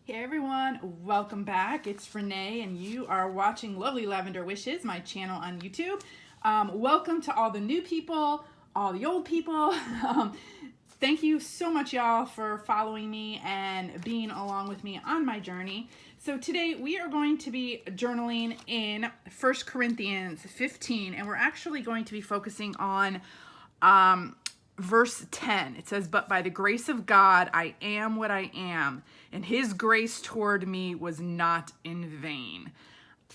Hey everyone, welcome back. It's Renee and you are watching Lovely Lavender Wishes, my channel on YouTube. Welcome to all the new people, all the old people. Thank you so much y'all for following me and being along with me on my journey. So today we are going to be journaling in 1 Corinthians 15 and we're actually going to be focusing on verse 10. It says, "But by the grace of God, I am what I am, and his grace toward me was not in vain."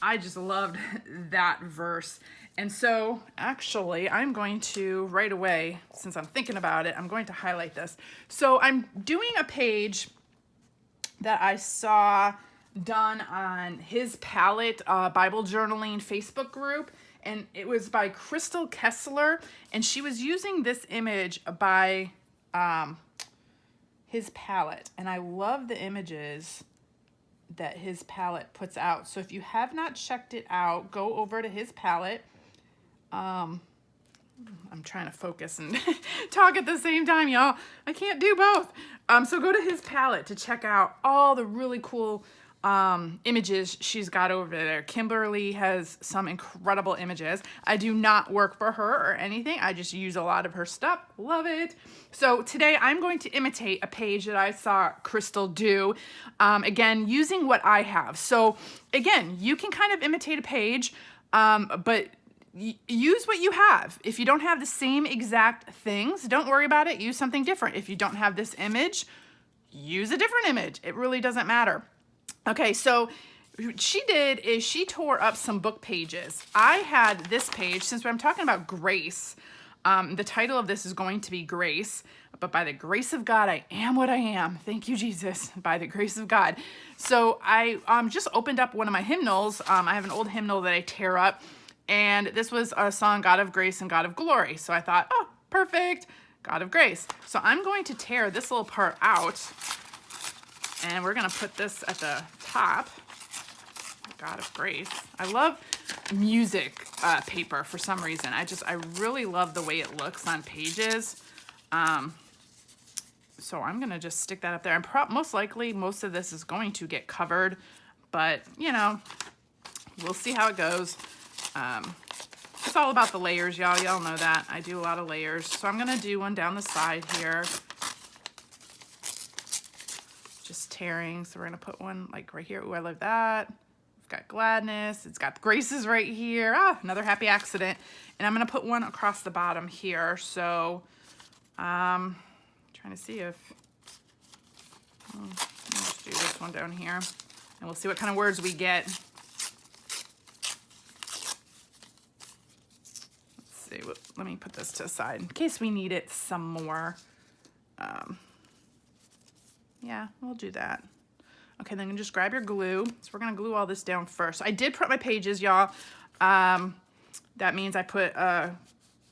I just loved that verse. And so actually, I'm going to right away, since I'm thinking about it, I'm going to highlight this. So I'm doing a page that I saw done on his Palette Bible Journaling Facebook group. And it was by Crystal Kessler, and she was using this image by his palette. And I love the images that his palette puts out. So if you have not checked it out, go over to his palette. I'm trying to focus and talk at the same time, y'all. I can't do both. So go to his palette to check out all the really cool images she's got over there. Kimberly has some incredible images. I do not work for her or anything. I just use a lot of her stuff. Love it. So today I'm going to imitate a page that I saw Crystal do, again, using what I have. So again, you can kind of imitate a page, but use what you have. If you don't have the same exact things, don't worry about it. Use something different. If you don't have this image, use a different image. It really doesn't matter. Okay, so what she did is she tore up some book pages. I had this page, since I'm talking about grace, the title of this is going to be Grace, but by the grace of God, I am what I am. Thank you, Jesus, by the grace of God. So I just opened up one of my hymnals. I have an old hymnal that I tear up, and this was a song, God of Grace and God of Glory. So I thought, oh, perfect, God of Grace. So I'm going to tear this little part out, and we're going to put this at the top. God of Grace. I love music paper for some reason. I really love the way it looks on pages. So I'm going to just stick that up there. And most likely, most of this is going to get covered. But, you know, we'll see how it goes. It's all about the layers, y'all. Y'all know that. I do a lot of layers. So I'm going to do one down the side here. Just tearing. So we're going to put one like right here. Ooh, I love that. We've got gladness. It's got the graces right here. Ah, another happy accident. And I'm going to put one across the bottom here. So trying to see if let's do this one down here, and we'll see what kind of words we get. Let's see. Let me put this to the side in case we need it some more. Yeah, we'll do that. Okay, then just grab your glue. So we're gonna glue all this down first. So I did prep my pages, y'all. That means I put a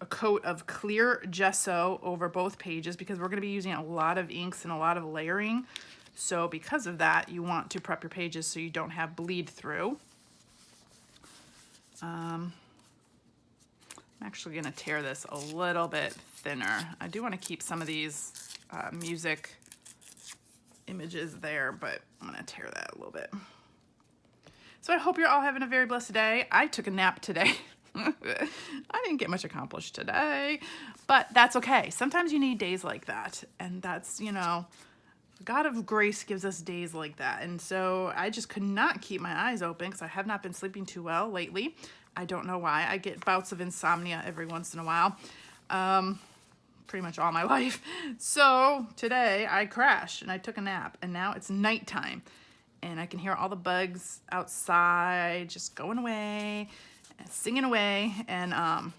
coat of clear gesso over both pages because we're gonna be using a lot of inks and a lot of layering. So because of that, you want to prep your pages so you don't have bleed through. I'm actually gonna tear this a little bit thinner. I do wanna keep some of these music images there, but I'm gonna tear that a little bit. So I hope you're all having a very blessed day. I took a nap today. I didn't get much accomplished today, but that's okay. Sometimes you need days like that, and that's, you know, God of grace gives us days like that. And so I just could not keep my eyes open because I have not been sleeping too well lately. I don't know why. I get bouts of insomnia every once in a while. Pretty much all my life. So today I crashed and I took a nap, and now it's nighttime and I can hear all the bugs outside just going away and singing away. And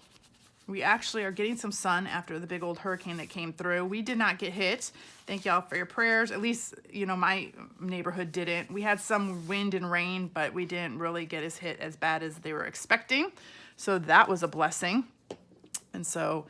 we actually are getting some sun after the big old hurricane that came through. We did not get hit. Thank y'all for your prayers. At least, you know, my neighborhood didn't. We had some wind and rain, but we didn't really get as hit as bad as they were expecting. So that was a blessing. And so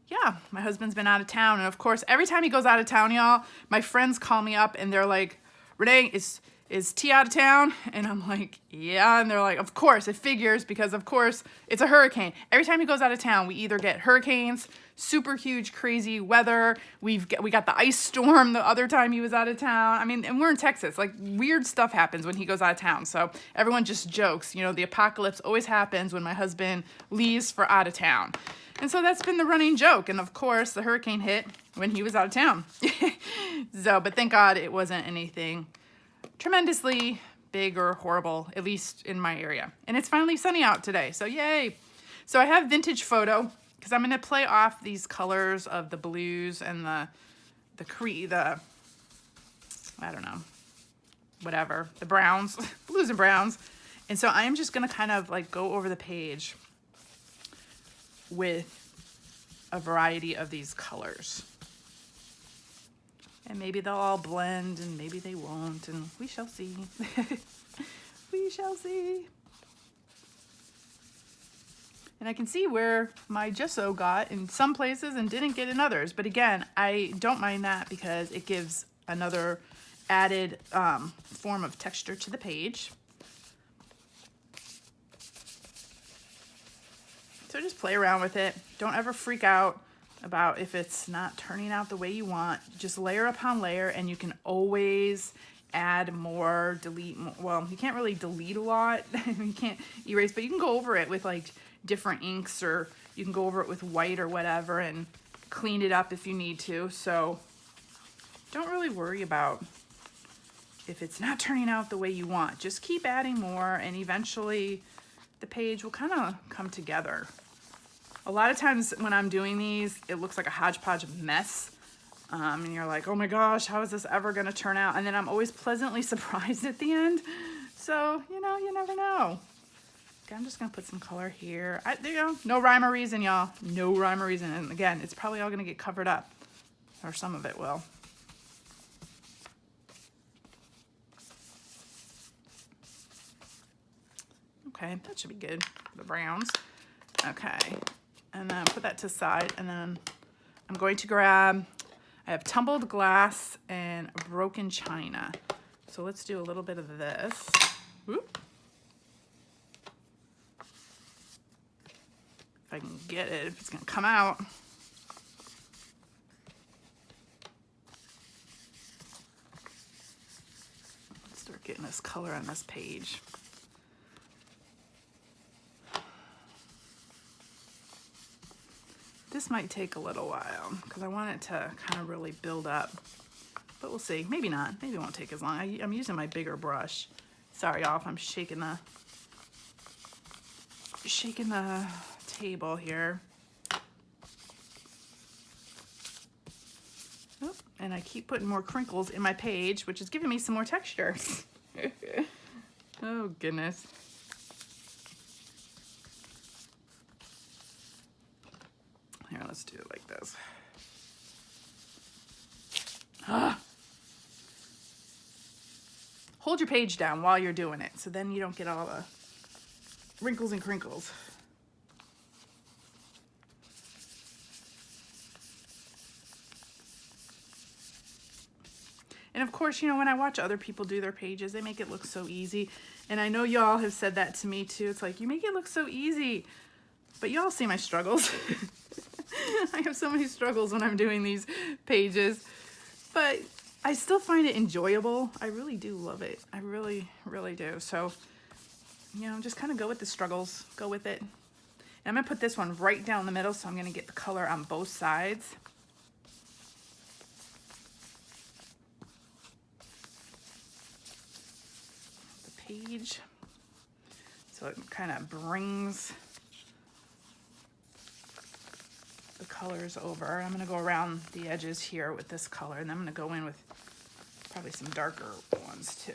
yeah, my husband's been out of town. And of course, every time he goes out of town, y'all, my friends call me up and they're like, Renee, is is T out of town? And I'm like, yeah. And they're like, of course, it figures, because of course it's a hurricane. Every time he goes out of town, we either get hurricanes, super huge, crazy weather. We got the ice storm the other time he was out of town. I mean, and we're in Texas. Like, weird stuff happens when he goes out of town. So everyone just jokes, you know, the apocalypse always happens when my husband leaves for out of town. And so that's been the running joke. And of course, the hurricane hit when he was out of town. So, but thank God it wasn't anything tremendously big or horrible, at least in my area. And it's finally sunny out today, so yay. So I have vintage photo, because I'm going to play off these colors of the blues and the I don't know, whatever, the browns, blues and browns. And so I am just going to kind of like go over the page with a variety of these colors. And maybe they'll all blend, and maybe they won't, and we shall see. We shall see. And I can see where my gesso got in some places and didn't get in others. But again, I don't mind that because it gives another added form of texture to the page. So just play around with it. Don't ever freak out about if it's not turning out the way you want. Just layer upon layer, and you can always add more, delete more. Well, you can't really delete a lot. You can't erase, but you can go over it with like different inks, or you can go over it with white or whatever and clean it up if you need to. So don't really worry about if it's not turning out the way you want. Just keep adding more, and eventually the page will kind of come together. A lot of times when I'm doing these, it looks like a hodgepodge mess. And you're like, oh my gosh, how is this ever going to turn out? And then I'm always pleasantly surprised at the end. So, you know, you never know. Okay, I'm just going to put some color here. There you go. No rhyme or reason, y'all. No rhyme or reason. And again, it's probably all going to get covered up. Or some of it will. Okay, that should be good. The browns. Okay. And then put that to the side, and then I'm going to grab, I have tumbled glass and broken china. So let's do a little bit of this. Whoop. If I can get it, if it's gonna come out. Let's start getting this color on this page. This might take a little while because I want it to kind of really build up, but we'll see. Maybe not. Maybe it won't take as long. I'm using my bigger brush. Sorry, y'all, if I'm shaking the table here. Oh, and I keep putting more crinkles in my page, which is giving me some more texture. Oh, goodness. Here, let's do it like this. Hold your page down while you're doing it, so then you don't get all the wrinkles and crinkles. And of course, you know, when I watch other people do their pages, they make it look so easy. And I know y'all have said that to me too. It's like, you make it look so easy, but y'all see my struggles. I have so many struggles when I'm doing these pages, but I still find it enjoyable. I really do love it. I really, really do. So, you know, just kind of go with the struggles, go with it. And I'm gonna put this one right down the middle, so I'm gonna get the color on both sides. The page, so it kind of brings the colors over. I'm going to go around the edges here with this color, and I'm going to go in with probably some darker ones too.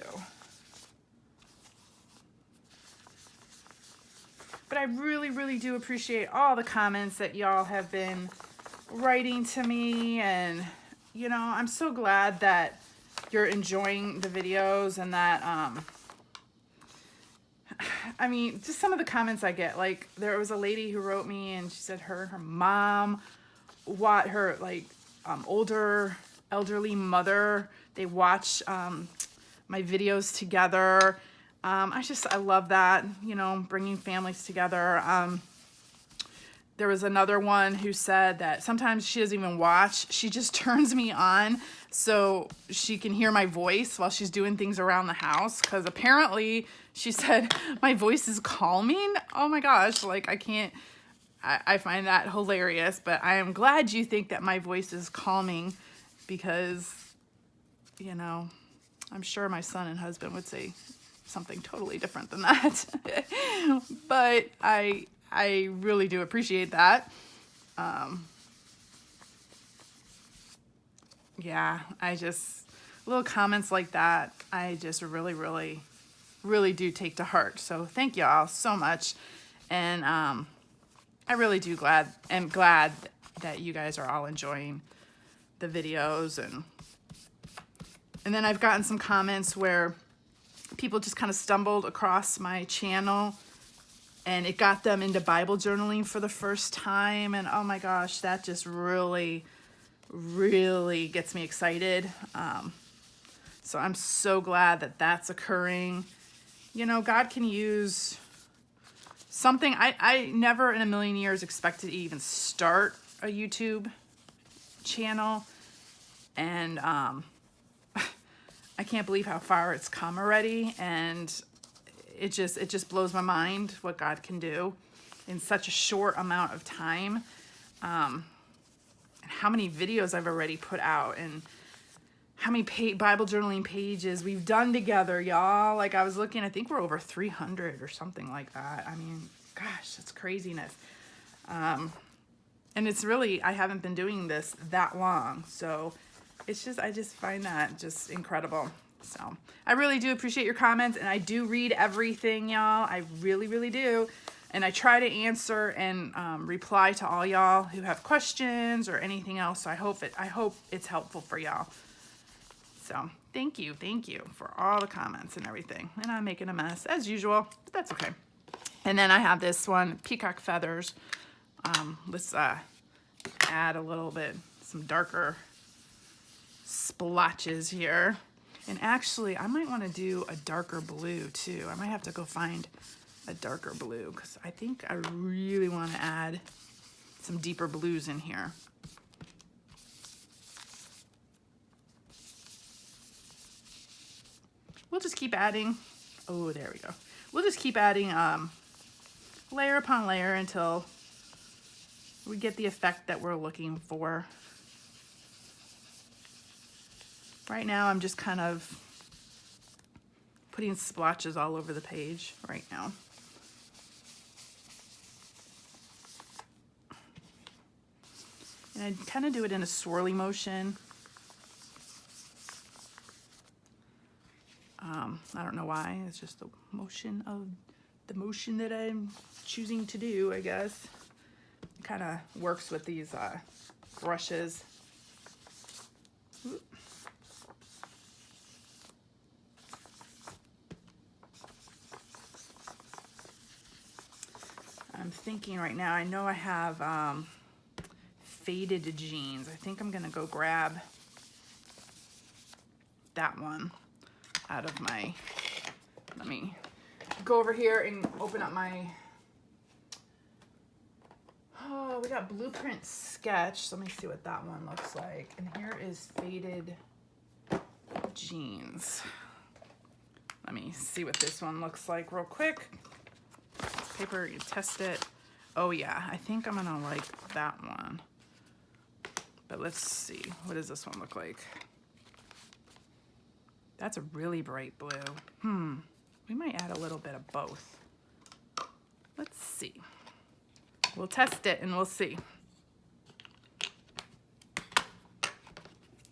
But I really, really do appreciate all the comments that y'all have been writing to me, and you know, I'm so glad that you're enjoying the videos, and that I mean, just some of the comments I get, like there was a lady who wrote me and she said her and her mom, her like older elderly mother, they watch my videos together. I love that, you know, bringing families together. There was another one who said that sometimes she doesn't even watch. She just turns me on so she can hear my voice while she's doing things around the house. Because apparently she said my voice is calming. Oh my gosh, like I find that hilarious. But I am glad you think that my voice is calming because, you know, I'm sure my son and husband would say something totally different than that. But I really do appreciate that. Yeah, little comments like that, I just really do take to heart. So thank y'all so much. And I really am glad that you guys are all enjoying the videos. And then I've gotten some comments where people just kind of stumbled across my channel and it got them into Bible journaling for the first time. And oh my gosh, that just really gets me excited. So I'm so glad that that's occurring. You know, God can use something. I never in a million years expected to even start a YouTube channel. And I can't believe how far it's come already. And it just blows my mind what God can do in such a short amount of time. And how many videos I've already put out and how many Bible journaling pages we've done together, y'all. Like I was looking, I think we're over 300 or something like that. I mean, gosh, that's craziness. And it's really, I haven't been doing this that long. So I just find that just incredible. So I really do appreciate your comments, and I do read everything, y'all. I really do. And I try to answer and reply to all y'all who have questions or anything else. So I hope it's helpful for y'all. So thank you for all the comments and everything. And I'm making a mess as usual, but that's okay. And then I have this one, peacock feathers. Let's add a little bit, some darker splotches here. And actually, I might want to do a darker blue too. I might have to go find a darker blue because I think I really want to add some deeper blues in here. We'll just keep adding. Oh, there we go. We'll just keep adding layer upon layer until we get the effect that we're looking for. Right now, I'm just kind of putting splotches all over the page right now. And I kind of do it in a swirly motion. I don't know why. It's just the motion that I'm choosing to do, I guess. It kind of works with these brushes. Oop. I'm thinking right now, I know I have faded jeans. I think I'm gonna go grab that one out of my, let me go over here and open up my, oh, we got Blueprint Sketch. So let me see what that one looks like. And here is faded jeans. Let me see what this one looks like real quick. Paper, you test it. Oh yeah, I think I'm gonna like that one. But let's see, what does this one look like? That's a really bright blue. We might add a little bit of both. Let's see. We'll test it and we'll see.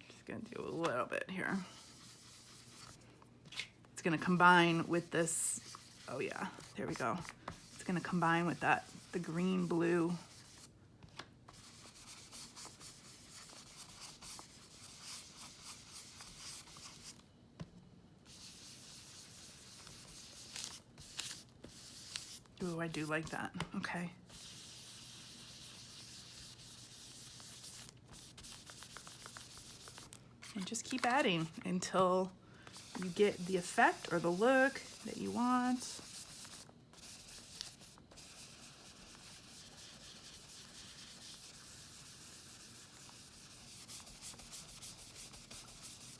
Just gonna do a little bit here. It's gonna combine with this. Oh yeah, there we go. It's gonna combine with that, the green blue. Ooh, I do like that. Okay. And just keep adding until you get the effect or the look that you want.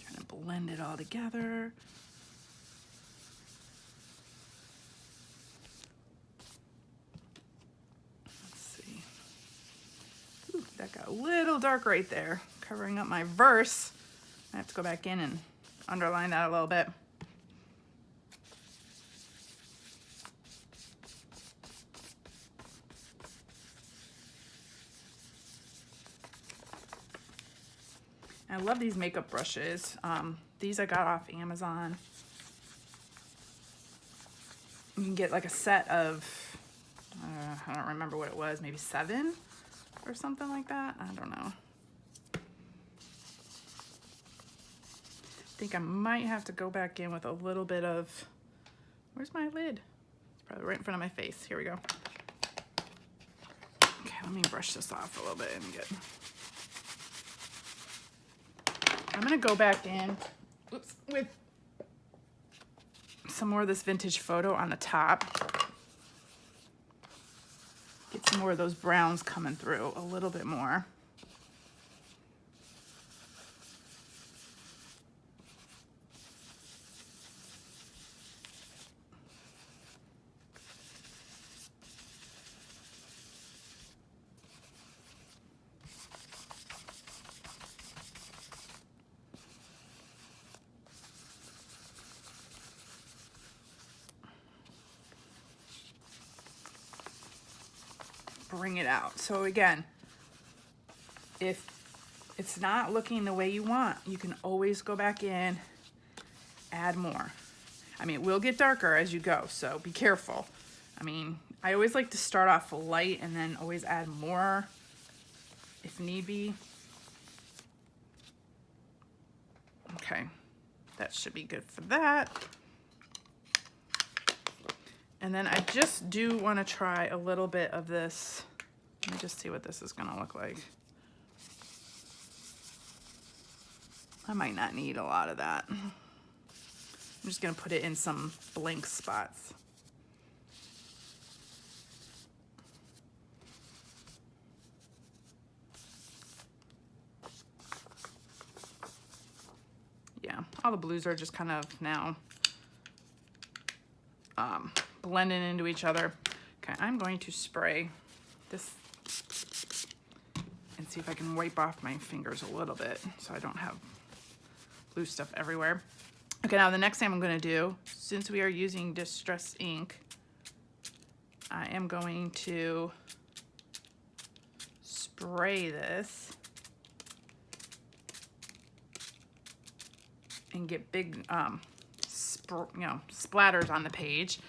Trying to blend it all together. That got a little dark right there, covering up my verse. I have to go back in and underline that a little bit. I love these makeup brushes. These I got off Amazon. You can get like a set of, I don't remember what it was, maybe 7 or something like that. I don't know. I think I might have to go back in with a little bit of, where's my lid? It's probably right in front of my face. Here we go. Okay, let me brush this off a little bit and get, I'm gonna go back in, oops, with some more of this vintage photo on the top. Get some more of those browns coming through a little bit more. Bring it out. So again, if it's not looking the way you want, you can always go back in, add more. I mean, it will get darker as you go, so be careful. I mean, I always like to start off light and then always add more if need be. Okay, that should be good for that. And then I just do want to try a little bit of this. Let me just see what this is going to look like. I might not need a lot of that. I'm just going to put it in some blank spots. Yeah, all the blues are just kind of now blending into each other. Okay, I'm going to spray this and see if I can wipe off my fingers a little bit so I don't have blue stuff everywhere. Okay, now the next thing I'm going to do, since we are using distress ink, I am going to spray this and get big splatters on the page.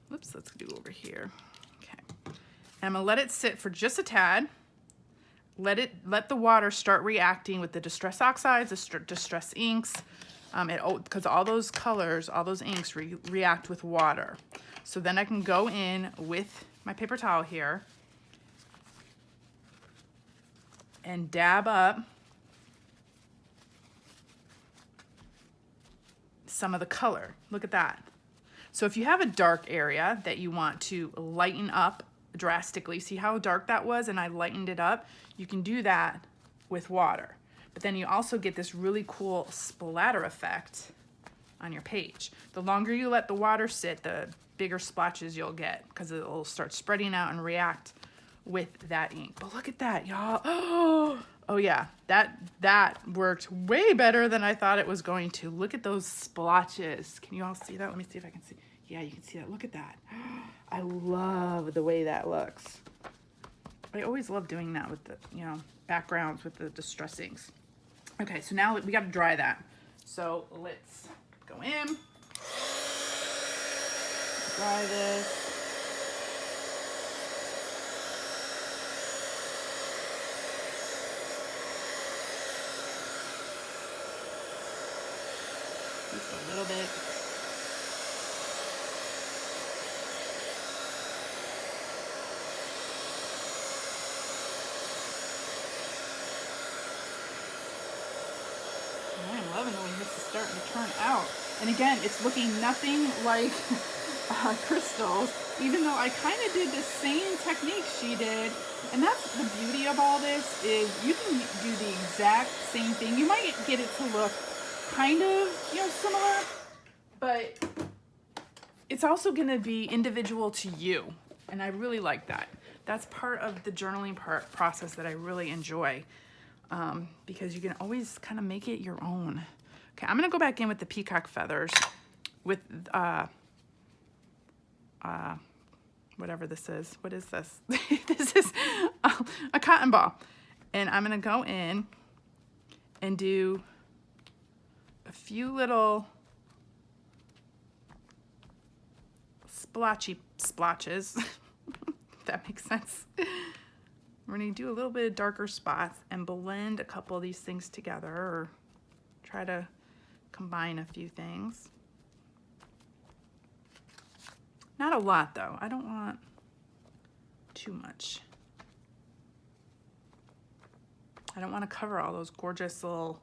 Whoops, let's do over here. Okay, and I'm gonna let it sit for just a tad. Let the water start reacting with the distress oxides, the distress inks, because all those colors, all those inks react with water. So then I can go in with my paper towel here and dab up some of the color. Look at that. So if you have a dark area that you want to lighten up drastically, see how dark that was and I lightened it up? You can do that with water. But then you also get this really cool splatter effect on your page. The longer you let the water sit, the bigger splotches you'll get because it'll start spreading out and react with that ink. But look at that, y'all. Oh yeah, that worked way better than I thought it was going to. Look at those splotches. Can you all see that? Let me see if I can see. Yeah, you can see that. Look at that. I love the way that looks. I always love doing that with the, backgrounds with the distress inks. Okay, so now we got to dry that. So let's go in, dry this. Just a little bit. I'm loving the way this is starting to turn out. And again, it's looking nothing like crystals, even though I kind of did the same technique she did. And that's the beauty of all this, is you can do the exact same thing. You might get it to look kind of, you know, similar, but it's also going to be individual to you. And I really like that. That's part of the journaling process that I really enjoy, because you can always kind of make it your own. Okay, I'm going to go back in with the peacock feathers with whatever this is. What is this? This is a cotton ball. And I'm going to go in and do a few little splotches. If that makes sense. We're going to do a little bit of darker spots and blend a couple of these things together, or try to combine a few things. Not a lot though. I don't want too much. I don't want to cover all those gorgeous little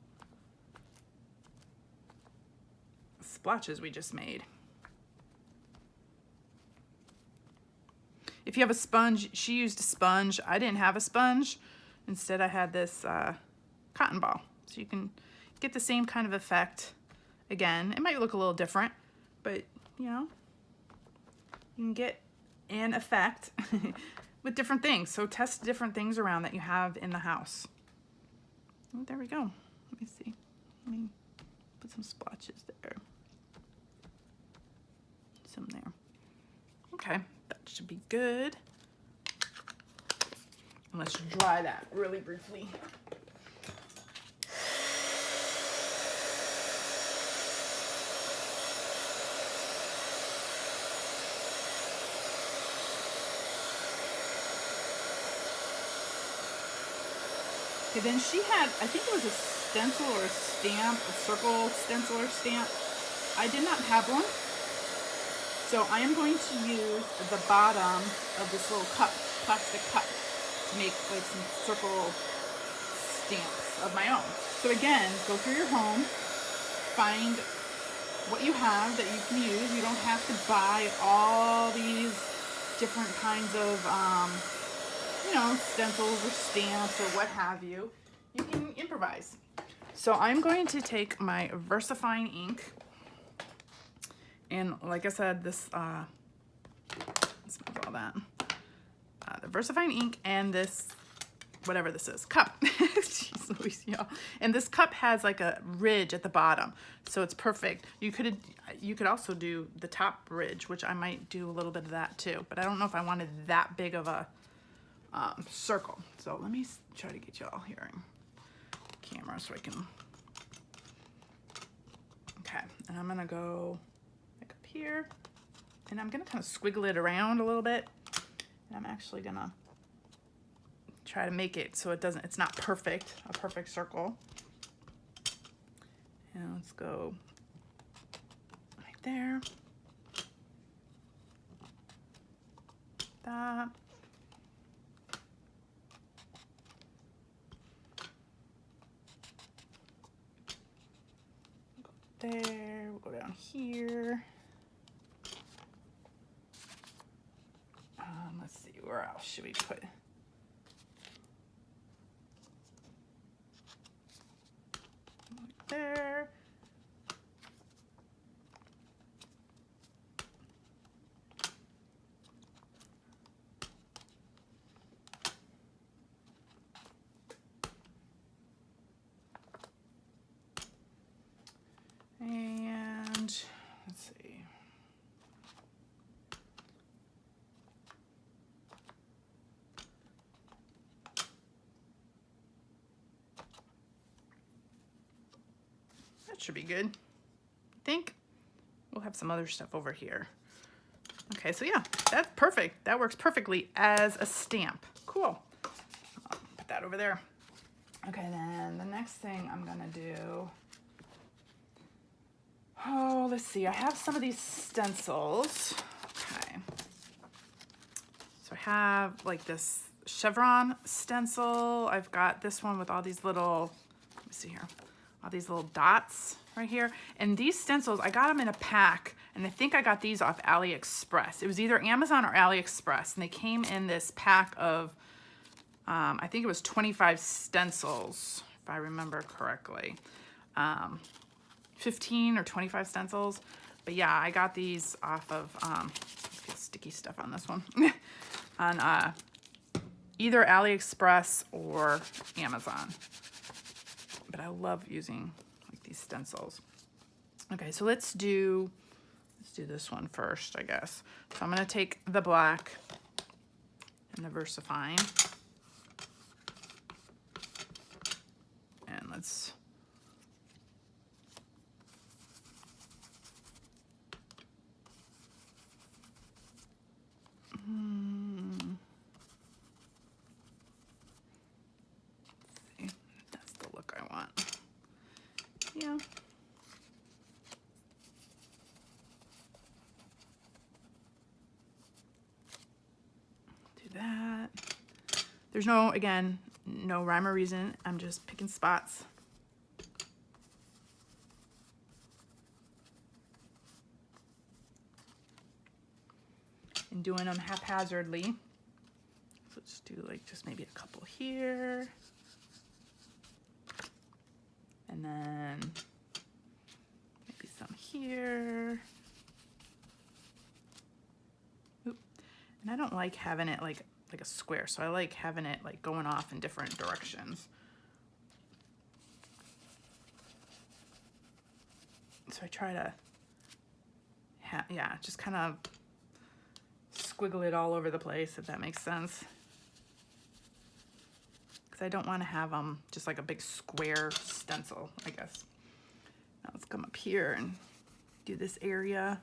splotches we just made. If you have a sponge, she used a sponge. I didn't have a sponge. Instead, I had this cotton ball. So you can get the same kind of effect. Again, it might look a little different, but you know, you can get an effect with different things. So test different things around that you have in the house. Oh, there we go. Let me see. Let me put some splotches there. Some there. Okay, that should be good. And let's dry that really briefly. Okay, then she had, I think it was a stencil or a stamp, a circle stencil or stamp. I did not have one. So I am going to use the bottom of this little cup, plastic cup, to make like some circle stamps of my own. So again, go through your home, find what you have that you can use. You don't have to buy all these different kinds of, you know, stencils or stamps or what have you. You can improvise. So I'm going to take my VersaFine ink. And like I said, this, let's move all that. The VersaFine ink and this, whatever this is, cup. Jeez Louise, y'all. And this cup has like a ridge at the bottom, so it's perfect. You could also do the top ridge, which I might do a little bit of that too, but I don't know if I wanted that big of a circle. So let me try to get y'all here in camera so I can. Okay, and I'm gonna go here, and I'm gonna kind of squiggle it around a little bit, and I'm actually gonna try to make it so it's not perfect, a perfect circle. And let's go right there, that. Go there, we'll go down here. Let's see, where else should we put? Right there. And let's see. That should be good. I think we'll have some other stuff over here. Okay, so yeah, that's perfect. That works perfectly as a stamp. Cool. I'll put that over there. Okay, then the next thing I'm gonna do, oh, let's see. I have some of these stencils. Okay. So I have like this chevron stencil. I've got this one with all these little, let me see here, all these little dots. right here. And these stencils, I got them in a pack, and I think I got these off AliExpress. It was either Amazon or AliExpress, and they came in this pack of, I think it was 25 stencils, if I remember correctly. 15 or 25 stencils. But yeah, I got these off of, get sticky stuff on this one, on either AliExpress or Amazon. But I love using like these stencils. Okay, so let's do this one first, I guess. So I'm gonna take the black and the VersaFine, and let's see, that's the look I want. Yeah. Do that. There's no, again, no rhyme or reason. I'm just picking spots. And doing them haphazardly. So let's do like just maybe a couple here. And then maybe some here. Oop. And I don't like having it like a square, so I like having it like going off in different directions. So I try to, yeah, just kind of squiggle it all over the place, if that makes sense. Because I don't want to have just like a big square stencil, I guess. Now let's come up here and do this area.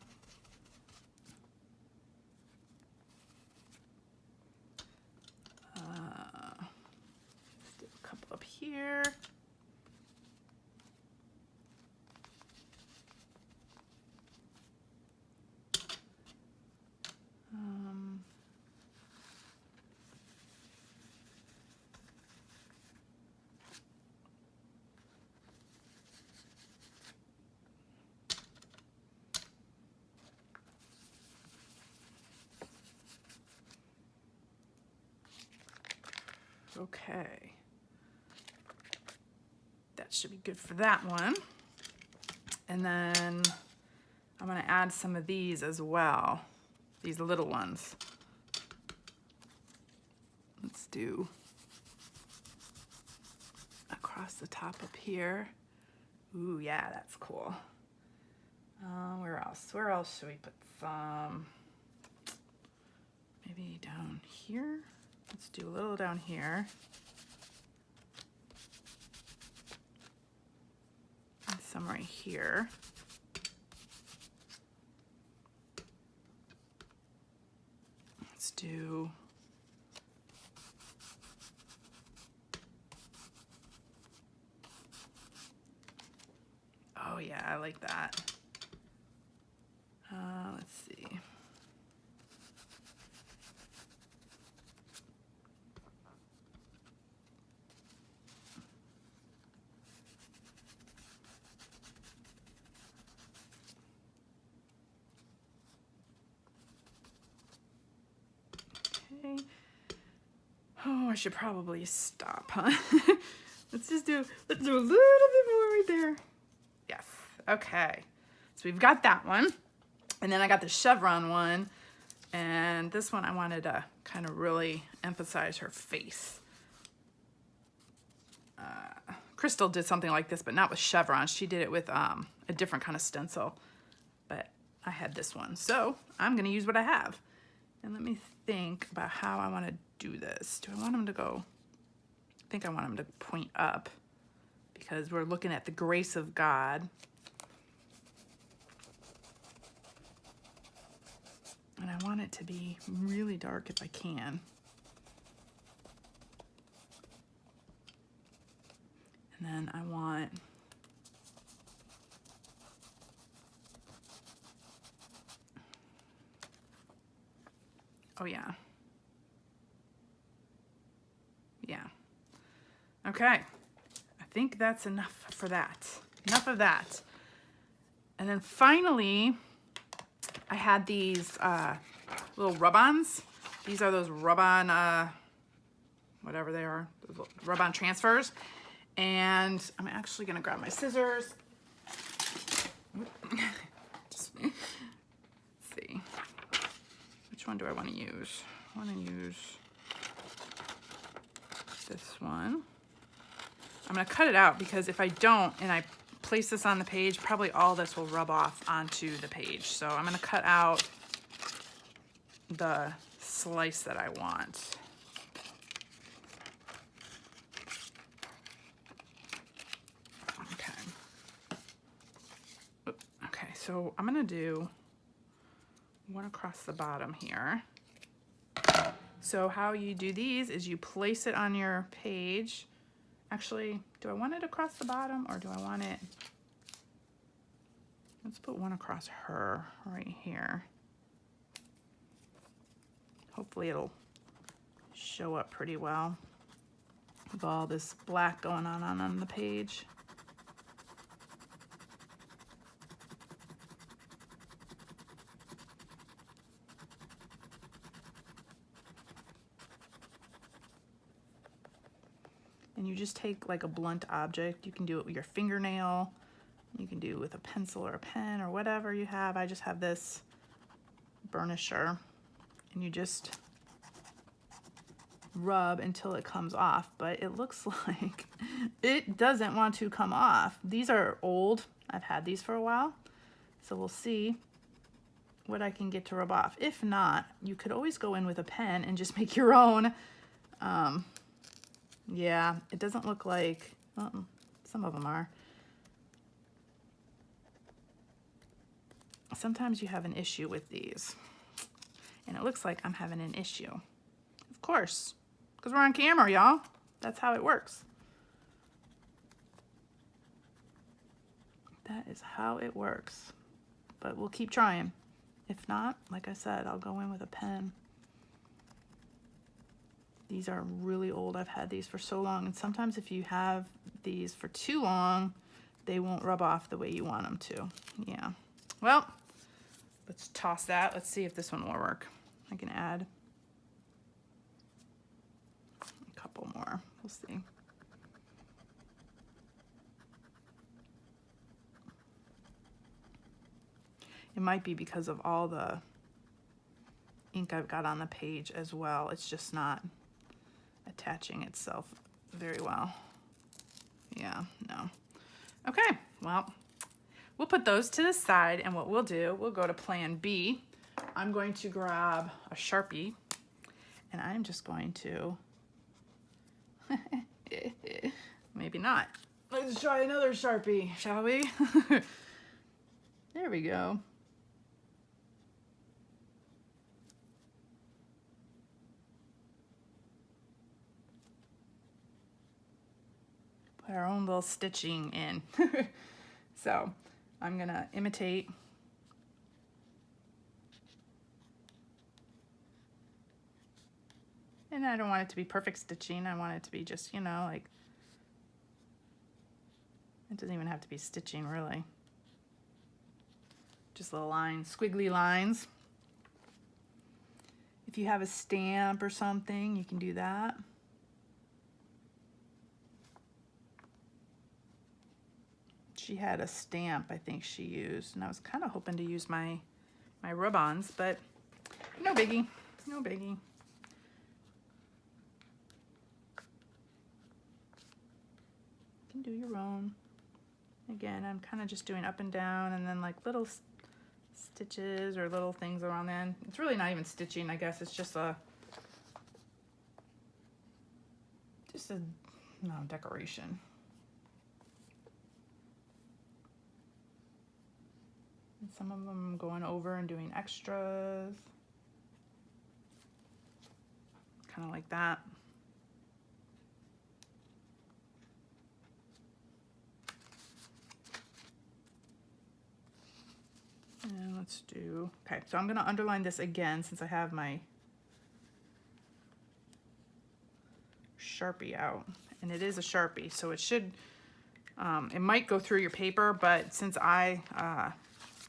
Let's do a couple up here. Okay, that should be good for that one. And then I'm gonna add some of these as well, these little ones. Let's do across the top up here. Ooh, yeah, that's cool. Where else? Where else should we put some? Maybe down here? Let's do a little down here. And some right here. Let's do oh yeah, I like that. Let's see. Okay. Oh, I should probably stop, huh? let's do a little bit more right there. Yes. Okay. So we've got that one. And then I got the chevron one. And this one I wanted to kind of really emphasize her face. Crystal did something like this, but not with chevron. She did it with a different kind of stencil. But I had this one. So I'm going to use what I have. And let me think about how I want to do this. Do I want them to go? I think I want them to point up because we're looking at the grace of God. And I want it to be really dark if I can. And then I want oh yeah. Yeah. Okay. I think that's enough for that. Enough of that. And then finally, I had these little rub-ons. These are those rub-on, whatever they are, rub-on transfers. And I'm actually gonna grab my scissors. Just, let's see. Which one do I wanna use? I wanna use this one. I'm gonna cut it out because if I don't and I place this on the page, probably all this will rub off onto the page. So I'm gonna cut out the slice that I want. Okay. Okay, so I'm gonna do one across the bottom here. So how you do these is you place it on your page. Actually, do I want it across the bottom or do I want it? Let's put one across her right here. Hopefully it'll show up pretty well with all this black going on the page. And you just take like a blunt object. You can do it with your fingernail. You can do it with a pencil or a pen or whatever you have. I just have this burnisher. And you just rub until it comes off. But it looks like it doesn't want to come off. These are old. I've had these for a while. So we'll see what I can get to rub off. If not, you could always go in with a pen and just make your own. Yeah, it doesn't look like, some of them are. Sometimes you have an issue with these. And it looks like I'm having an issue. Of course, because we're on camera, y'all. That's how it works. That is how it works. But we'll keep trying. If not, like I said, I'll go in with a pen. These are really old. I've had these for so long. And sometimes if you have these for too long, they won't rub off the way you want them to. Yeah. Well, let's toss that. Let's see if this one will work. I can add a couple more. We'll see. It might be because of all the ink I've got on the page as well. It's just not attaching itself very well. Yeah, no. Okay, well, we'll put those to the side, and what we'll do, we'll go to plan B. I'm going to grab a Sharpie, and I'm just going to, maybe not. Let's try another Sharpie, shall we? There we go. Our own little stitching in. So I'm gonna imitate. And I don't want it to be perfect stitching. I want it to be just, you know, like, it doesn't even have to be stitching really. Just little lines, squiggly lines. If you have a stamp or something, you can do that. She had a stamp I think she used, and I was kind of hoping to use my rub-ons, but no biggie, no biggie. You can do your own. Again, I'm kind of just doing up and down and then like little stitches or little things around the end. It's really not even stitching, I guess. It's just a no, decoration. And some of them I'm going over and doing extras. Kind of like that. And let's do, okay, so I'm going to underline this again since I have my Sharpie out. And it is a Sharpie, so it should, it might go through your paper, but since I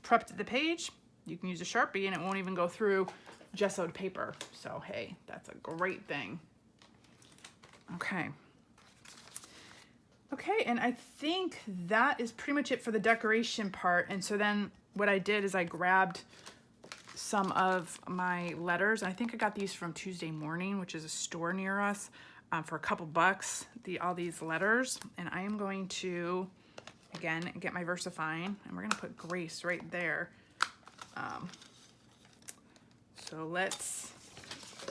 prepped the page, you can use a Sharpie and it won't even go through gessoed paper. So hey, that's a great thing. Okay. Okay, and I think that is pretty much it for the decoration part. And so then what I did is I grabbed some of my letters. I think I got these from Tuesday Morning, which is a store near us, for a couple bucks, all these letters. And I am going to, again, get my VersaFine, and we're gonna put Grace right there. So let's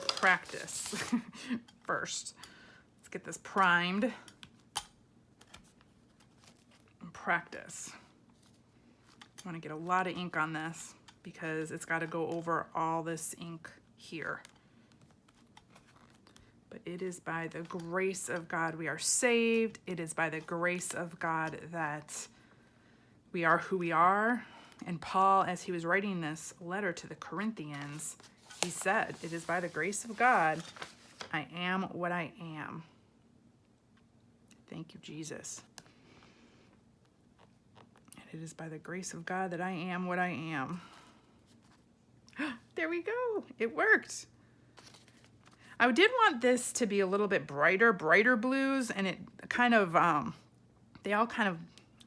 practice first. Let's get this primed and practice. I wanna get a lot of ink on this because it's gotta go over all this ink here. But it is by the grace of God we are saved. It is by the grace of God that we are who we are. And Paul, as he was writing this letter to the Corinthians, he said, it is by the grace of God I am what I am. Thank you, Jesus. And it is by the grace of God that I am what I am. There we go. It worked. I did want this to be a little bit brighter blues, and it kind of, they all kind of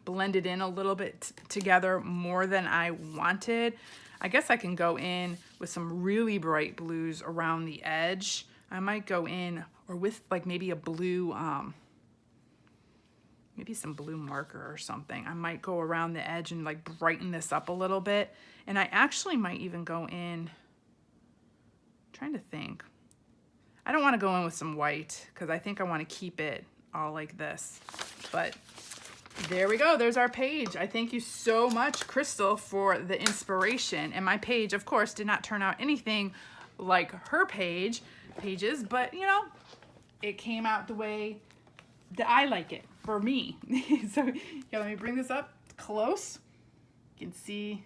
blended in a little bit together more than I wanted. I guess I can go in with some really bright blues around the edge. I might go in, or with like maybe a blue, maybe some blue marker or something. I might go around the edge and like brighten this up a little bit. And I actually might even go in, I'm trying to think. I don't want to go in with some white because I think I want to keep it all like this. But there we go. There's our page. I thank you so much, Crystal, for the inspiration. And my page, of course, did not turn out anything like her pages, but you know, it came out the way that I like it for me. So yeah, let me bring this up close. You can see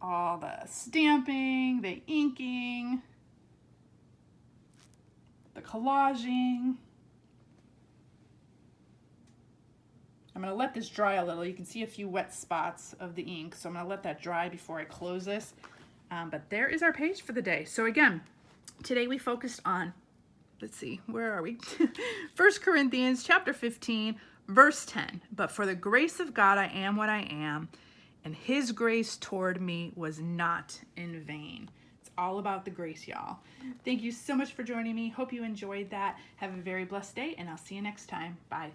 all the stamping, the inking, the collaging. I'm gonna let this dry a little. You can see a few wet spots of the ink, so I'm gonna let that dry before I close this. But there is our page for the day. So again, today we focused on, let's see, where are we? 1 Corinthians chapter 15, verse 10. But for the grace of God I am what I am, and his grace toward me was not in vain. It's all about the grace, y'all. Thank you so much for joining me. Hope you enjoyed that. Have a very blessed day, and I'll see you next time. Bye.